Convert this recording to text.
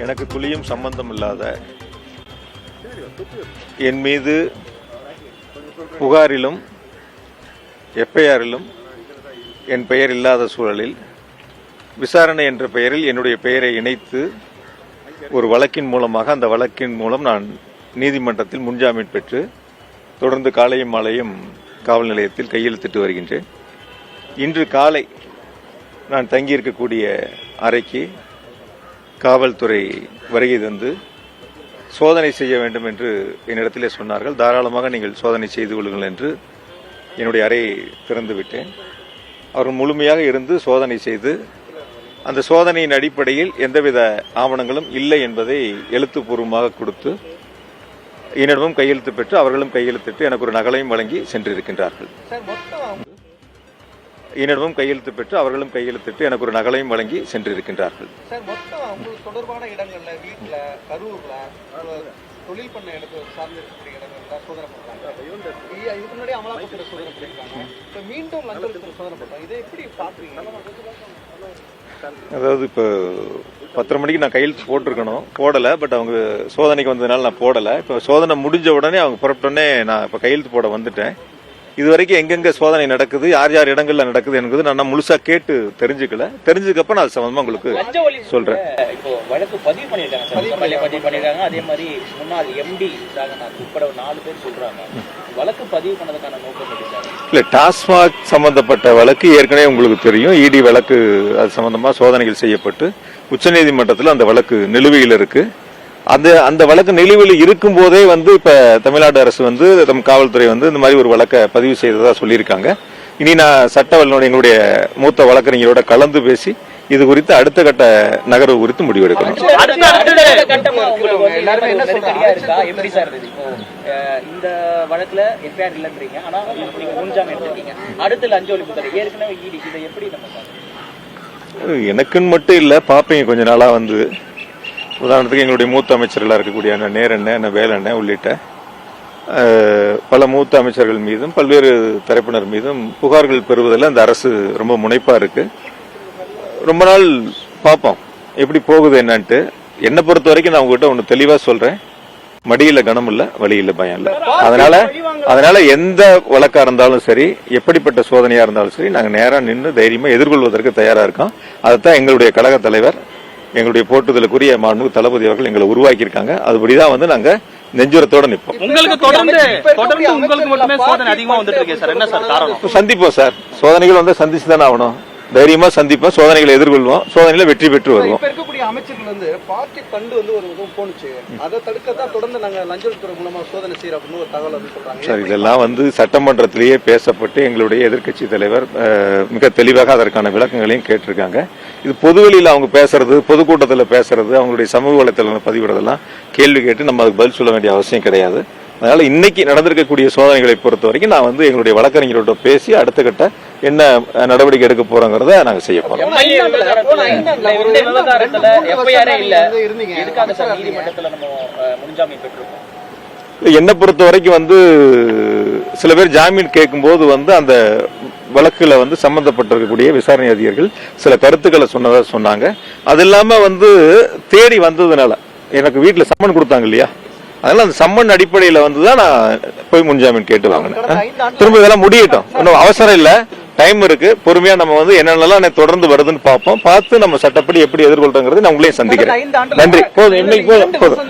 எனக்கு துளியும் சம்பந்தம் இல்லாத என் மீது புகாரிலும் எஃப்ஐஆரிலும் என் பெயர் இல்லாத சூழலில் விசாரணை என்ற பெயரில் என்னுடைய பெயரை இணைத்து ஒரு வழக்கின் மூலமாக அந்த வழக்கின் மூலம் நான் நீதிமன்றத்தில் முன்ஜாமீன் பெற்று தொடர்ந்து காலையும் மாலையும் காவல் நிலையத்தில் கையெழுத்திட்டு வருகின்றேன். இன்று காலை நான் தங்கியிருக்கக்கூடிய அறைக்கு காவல்துறை வருகை தந்து சோதனை செய்ய வேண்டும் என்று என்னிடத்திலே சொன்னார்கள். தாராளமாக நீங்கள் சோதனை செய்து கொள்ளுங்கள் என்று என்னுடைய அறையை திறந்து விட்டேன். அவர்கள் முழுமையாக இருந்து சோதனை செய்து அந்த சோதனையின் அடிப்படையில் எந்தவித ஆவணங்களும் இல்லை என்பதை எழுத்துப்பூர்வமாக கொடுத்து என்னிடமும் கையெழுத்து பெற்று அவர்களும் கையெழுத்திட்டு எனக்கு ஒரு நகலையும் வழங்கி சென்றிருக்கின்றார்கள். என்னிடமும் கையெழுத்து பெற்று அவர்களும் கையெழுத்திட்டு எனக்கு ஒரு நகலையும் வழங்கி சென்றிருக்கின்றார்கள். தொடர்பான இடங்கள்ல வீட்டுல கரூர்ல தொழில் பண்ண இடத்துல சார்ந்து இருக்கக்கூடிய இடங்கள்ல சோதனை பண்றாங்க. இதுக்கு முன்னாடி அமலாக்கத்துறை சோதனை பண்ணிருக்காங்க. மீண்டும் லஞ்சத்துறை சோதனை பண்றாங்க. இதை எப்படி பாக்குறீங்க? அதாவது இப்போ 10:30 மணிக்கு நான் கையெழுத்து போட்டிருக்கணும், போடலை. பட் அவங்க சோதனைக்கு வந்ததுனால நான் போடலை. இப்போ சோதனை முடிஞ்ச உடனே அவங்க புறப்பட்டோடனே நான் இப்போ கையெழுத்து போட வந்துட்டேன். இதுவரைக்கும் எங்கெங்க சோதனை நடக்குது, யார் யார் இடங்கள்ல நடக்குது என்பது நான் முழுசா கேட்டு தெரிஞ்சுக்கல. தெரிஞ்சதுக்கப்புறம் நான் அது சம்பந்தமா உங்களுக்கு சொல்றேன். இப்போ வழக்கு பதிவு பண்ணிருக்காங்க. அதே மாதிரி முன்னாள் எம்டி உட்பட 4 பேர் சொல்றாங்க. வழக்கு பதிவு பண்ணதுக்கான நோக்கம் இல்ல, டாஸ்மாக் சம்பந்தப்பட்ட வழக்கு ஏற்கனவே உங்களுக்கு தெரியும். இடி வழக்கு அது சம்பந்தமா சோதனைகள் செய்யப்பட்டு உச்சநீதிமன்றத்தில் அந்த வழக்கு நிலுவையில் இருக்கு. அந்த வழக்கு நிலுவையில் இருக்கும் போதே இப்ப தமிழ்நாடு அரசு நம் காவல்துறை இந்த மாதிரி ஒரு வழக்கை பதிவு செய்ததா சொல்லியிருக்காங்க. இனி நான் சட்ட வல்லுநர் எங்களுடைய மூத்த வழக்கறிஞரோட கலந்து பேசி இது குறித்து அடுத்த கட்ட நகர்வு குறித்து முடிவெடுக்கணும். இந்த வழக்குல எஃப்ஐஆர் இல்லன்றீங்க, ஆனா முன்ஜாமீன் எடுத்துட்டீங்க. அடுத்து லஞ்ச ஒழிப்புத்துறை ஏற்கனவே இடி இதை எப்படி நம்ம எனக்குன்னு மட்டும் இல்ல, பாப்பீங்க கொஞ்ச நாளா உதாரணத்துக்கு எங்களுடைய மூத்த அமைச்சர்களாக இருக்கக்கூடிய நேரண்ண வேலண்ண உள்ளிட்ட பல மூத்த அமைச்சர்கள் மீதும் பல்வேறு தரப்பினர் மீதும் புகார்கள் பெறுவதில் அந்த அரசு ரொம்ப முனைப்பா இருக்கு. ரொம்ப நாள் பார்ப்போம் எப்படி போகுது என்னன்ட்டு. என்னை பொறுத்த வரைக்கும் நான் உங்ககிட்ட ஒன்று தெளிவா சொல்றேன், மடியில கனம் இல்ல, வழியில பயம் இல்ல. அதனால எந்த வழக்கா இருந்தாலும் சரி, எப்படிப்பட்ட சோதனையா இருந்தாலும் சரி, நாங்க நேரா நின்று தைரியமா எதிர்கொள்வதற்கு தயாரா இருக்கோம். அதைத்தான் எங்களுடைய கழக தலைவர், எங்களுடைய போட்டுதலுக்குரிய மாண்புமிகு தளபதி அவர்கள் எங்களை உருவாக்கி இருக்காங்க. அதுபடிதான் நாங்க நெஞ்சுரத்தோட நிற்போம். சந்திப்போம் சார், சோதனைகள் சந்திச்சுதானே ஆகணும். தைரியமா சந்திப்போம், சோதனைகளை எதிர்கொள்வோம், சோதனையில வெற்றி பெற்று வருவோம். இருக்கக்கூடிய அமைச்சர்கள் பார்ட்டி ஃபண்ட் ஒரு போனுச்சு, அதை தடுக்கத்தான் தொடர்ந்து நாங்க லஞ்சத்துறை மூலமா சோதனை செய்யறோம் அப்படின்னு ஒரு தகவல் சொல்றாங்க சார். இதெல்லாம் சட்டமன்றத்திலேயே பேசப்பட்டு எங்களுடைய எதிர்க்கட்சி தலைவர் மிக தெளிவாக அதற்கான விளக்கங்களையும் கேட்டிருக்காங்க. இது பொதுவெளியில் அவங்க பேசுறது, பொதுக்கூட்டத்தில் பேசுறது, அவங்களுடைய சமூக வலைத்தள பதிவிடுறதெல்லாம் கேள்வி கேட்டு நம்ம அதுக்கு பதில் சொல்ல வேண்டிய அவசியம் கிடையாது. அதனால இன்னைக்கு நடந்திருக்கக்கூடிய சோதனைகளை பொறுத்த வரைக்கும் நான் எங்களுடைய வழக்கறிஞரோட பேசி அடுத்த கட்ட என்ன நடவடிக்கை எடுக்க போறோங்கிறத நாங்க செய்ய போறோம். என்னை பொறுத்த வரைக்கும் சில பேர் ஜாமீன் கேட்கும் போது அந்த வழக்குல சம்பந்தப்பட்டிருக்கக்கூடிய விசாரணை அதிகாரிகள் சில கருத்துக்களை சொன்னதா சொன்னாங்க. அது இல்லாம தேடி வந்ததுனால எனக்கு வீட்டுல சம்மன் கொடுத்தாங்க இல்லையா, அதனால அந்த சம்மன் அடிப்படையில தான் நான் போய் முன்ஜாமீன் கேட்டு வாங்கினேன். திரும்ப இதெல்லாம் முடியட்டும், ஒன்றும் அவசரம் இல்ல, டைம் இருக்கு. பொறுமையா நம்ம என்னென்னலாம் தொடர்ந்து வருதுன்னு பார்ப்போம். பார்த்து நம்ம சட்டப்படி எப்படி எதிர்கொள்றோங்கிறது நான் உங்களையும் சந்திக்கிறேன். நன்றி. போதும், இன்னைக்கு போதும்.